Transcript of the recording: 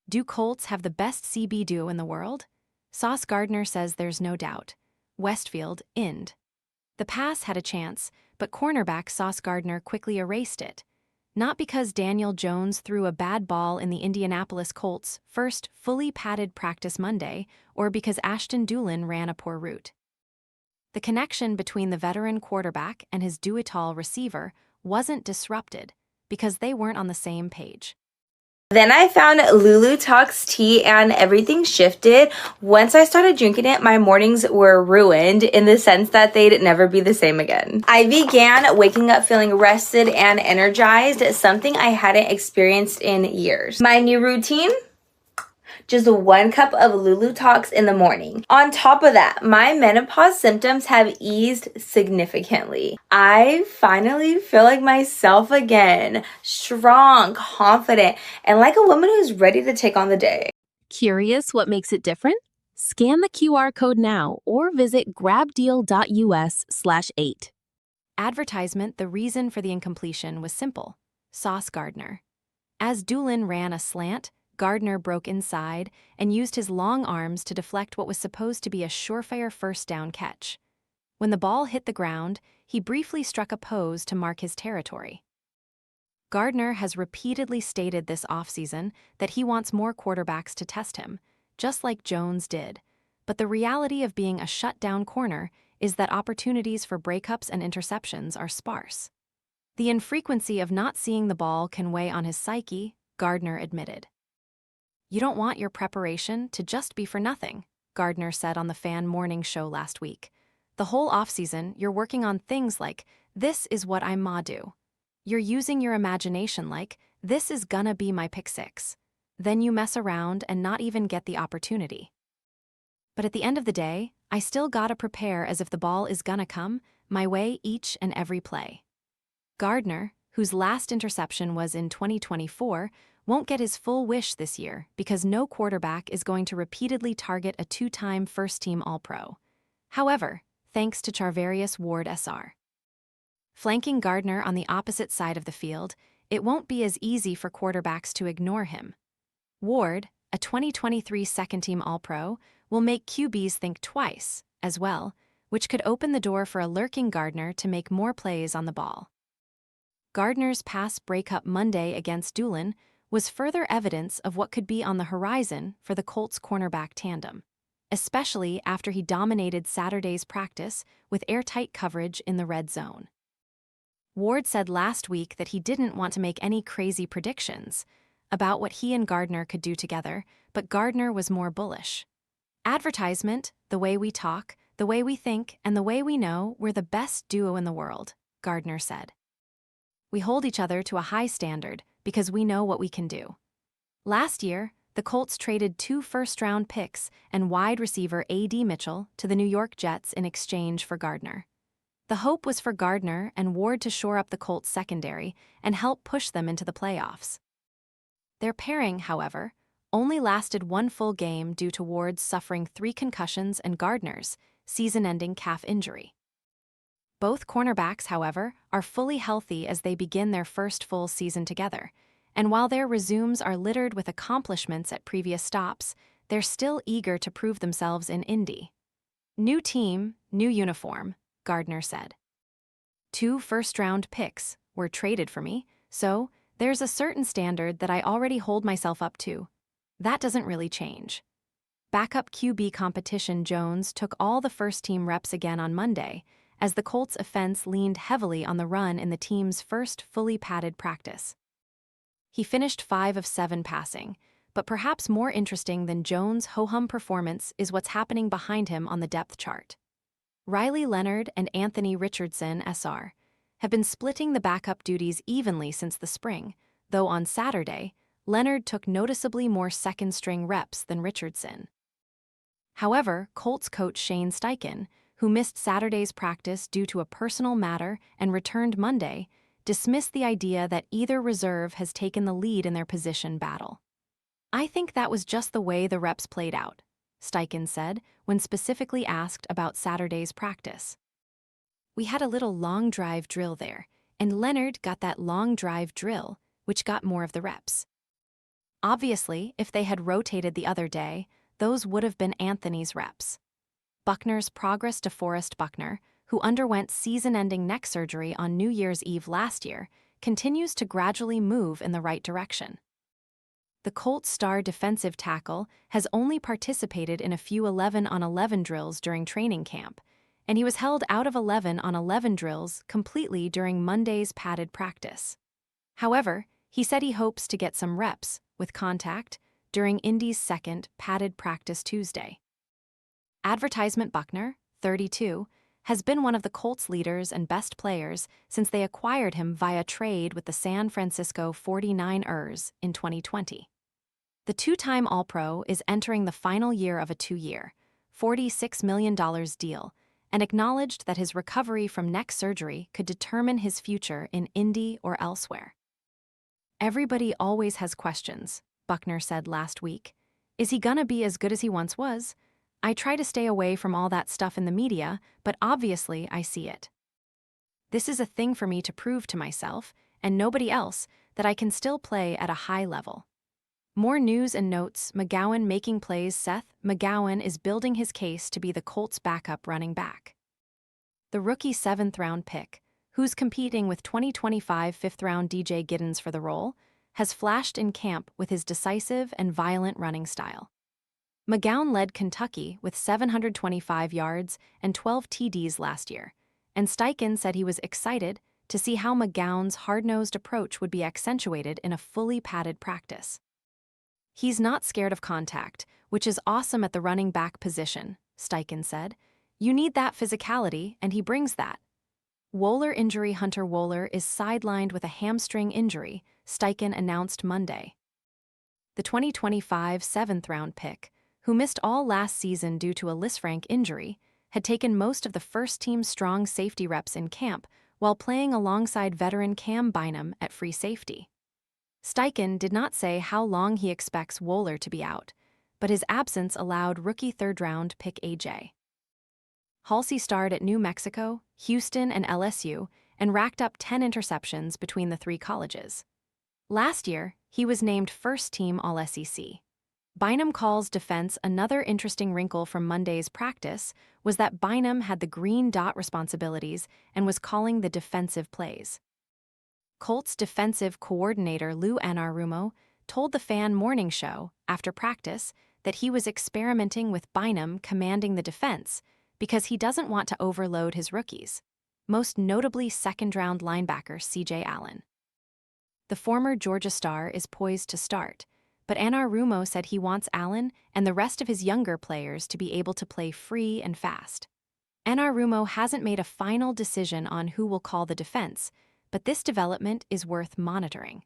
Do Colts have the best CB duo in the world? Sauce Gardner says there's no doubt. Westfield, Ind. The pass had a chance, but cornerback Sauce Gardner quickly erased it. Not because Daniel Jones threw a bad ball in the Indianapolis Colts' first fully padded practice Monday, or because Ashton Dulin ran a poor route. The connection between the veteran quarterback and his do-it-all receiver wasn't disrupted because they weren't on the same page. Then I found Lulu Talks tea and everything shifted. Once I started drinking it, my mornings were ruined in the sense that they'd never be the same again. I began waking up feeling rested and energized, something I hadn't experienced in years. My new routine? Just 1 cup of Lulu Talks in the morning. On top of that, my menopause symptoms have eased significantly. I finally feel like myself again, strong, confident, and like a woman who's ready to take on the day. Curious what makes it different? Scan the QR code now or visit grabdeal.us/8. Advertisement. The reason for the incompletion was simple. Sauce Gardner. As Dulin ran a slant, Gardner broke inside and used his long arms to deflect what was supposed to be a surefire first down catch. When the ball hit the ground, he briefly struck a pose to mark his territory. Gardner has repeatedly stated this offseason that he wants more quarterbacks to test him, just like Jones did. But the reality of being a shutdown corner is that opportunities for breakups and interceptions are sparse. The infrequency of not seeing the ball can weigh on his psyche, Gardner admitted. You don't want your preparation to just be for nothing, Gardner said on the Fan Morning Show last week. The whole offseason, you're working on things like, this is what I'm ma do. You're using your imagination like, this is gonna be my pick six. Then you mess around and not even get the opportunity. But at the end of the day, I still gotta prepare as if the ball is gonna come my way each and every play. Gardner, whose last interception was in 2024, won't get his full wish this year because no quarterback is going to repeatedly target a 2-time first-team All-Pro. However, thanks to Charvarius Ward Sr. Flanking Gardner on the opposite side of the field, it won't be as easy for quarterbacks to ignore him. Ward, a 2023 second-team All-Pro, will make QBs think twice, as well, which could open the door for a lurking Gardner to make more plays on the ball. Gardner's pass breakup Monday against Dulin was further evidence of what could be on the horizon for the Colts cornerback tandem, especially after he dominated Saturday's practice with airtight coverage in the red zone. Ward said last week that he didn't want to make any crazy predictions about what he and Gardner could do together, but Gardner was more bullish. Advertisement, the way we talk, the way we think, and the way we know we're the best duo in the world, Gardner said. We hold each other to a high standard because we know what we can do. Last year, the Colts traded 2 first-round picks and wide receiver A.D. Mitchell to the New York Jets in exchange for Gardner. The hope was for Gardner and Ward to shore up the Colts' secondary and help push them into the playoffs. Their pairing, however, only lasted 1 full game due to Ward suffering 3 concussions and Gardner's season-ending calf injury. Both cornerbacks, however, are fully healthy as they begin their first full season together, and while their resumes are littered with accomplishments at previous stops, they're still eager to prove themselves in Indy. New team, new uniform, Gardner said. 2 first-round picks were traded for me, so there's a certain standard that I already hold myself up to. That doesn't really change. Backup QB competition Jones took all the first-team reps again on Monday, as the Colts' offense leaned heavily on the run in the team's first fully padded practice. He finished 5 of 7 passing, but perhaps more interesting than Jones' ho-hum performance is what's happening behind him on the depth chart. Riley Leonard and Anthony Richardson, Sr., have been splitting the backup duties evenly since the spring, though on Saturday, Leonard took noticeably more second-string reps than Richardson. However, Colts coach Shane Steichen, who missed Saturday's practice due to a personal matter and returned Monday, dismissed the idea that either reserve has taken the lead in their position battle. I think that was just the way the reps played out, Steichen said when specifically asked about Saturday's practice. We had a little long drive drill there, and Leonard got that long drive drill, which got more of the reps. Obviously, if they had rotated the other day, those would have been Anthony's reps. Buckner's progress DeForest Buckner, who underwent season-ending neck surgery on New Year's Eve last year, continues to gradually move in the right direction. The Colts star defensive tackle has only participated in a few 11-on-11 drills during training camp, and he was held out of 11-on-11 drills completely during Monday's padded practice. However, he said he hopes to get some reps, with contact, during Indy's second padded practice Tuesday. Advertisement Buckner, 32, has been one of the Colts' leaders and best players since they acquired him via trade with the San Francisco 49ers in 2020. The two-time All-Pro is entering the final year of a 2-year, $46 million deal, and acknowledged that his recovery from neck surgery could determine his future in Indy or elsewhere. "Everybody always has questions," Buckner said last week. "Is he gonna be as good as he once was? I try to stay away from all that stuff in the media, but obviously I see it. This is a thing for me to prove to myself, and nobody else, that I can still play at a high level." More news and notes. McGowan making plays. Seth McGowan is building his case to be the Colts' backup running back. The rookie 7th-round pick, who's competing with 2025 5th-round DJ Giddens for the role, has flashed in camp with his decisive and violent running style. McGowan led Kentucky with 725 yards and 12 TDs last year, and Steichen said he was excited to see how McGowan's hard-nosed approach would be accentuated in a fully padded practice. "He's not scared of contact, which is awesome at the running back position," Steichen said. "You need that physicality, and he brings that." Wohler injury. Hunter Wohler is sidelined with a hamstring injury, Steichen announced Monday. The 2025 7th-round pick, who missed all last season due to a Lisfranc injury, had taken most of the first-team strong safety reps in camp while playing alongside veteran Cam Bynum at free safety. Steichen did not say how long he expects Wohler to be out, but his absence allowed rookie 3rd-round pick A.J. Halsey starred at New Mexico, Houston, and LSU, and racked up 10 interceptions between the 3 colleges. Last year, he was named first-team All-SEC. Bynum calls defense. Another interesting wrinkle from Monday's practice was that Bynum had the green dot responsibilities and was calling the defensive plays. Colts defensive coordinator Lou Anarumo told the Fan Morning Show after practice that he was experimenting with Bynum commanding the defense because he doesn't want to overload his rookies, most notably 2nd-round linebacker C.J. Allen. The former Georgia star is poised to start, but Anarumo said he wants Allen and the rest of his younger players to be able to play free and fast. Anarumo hasn't made a final decision on who will call the defense, but this development is worth monitoring.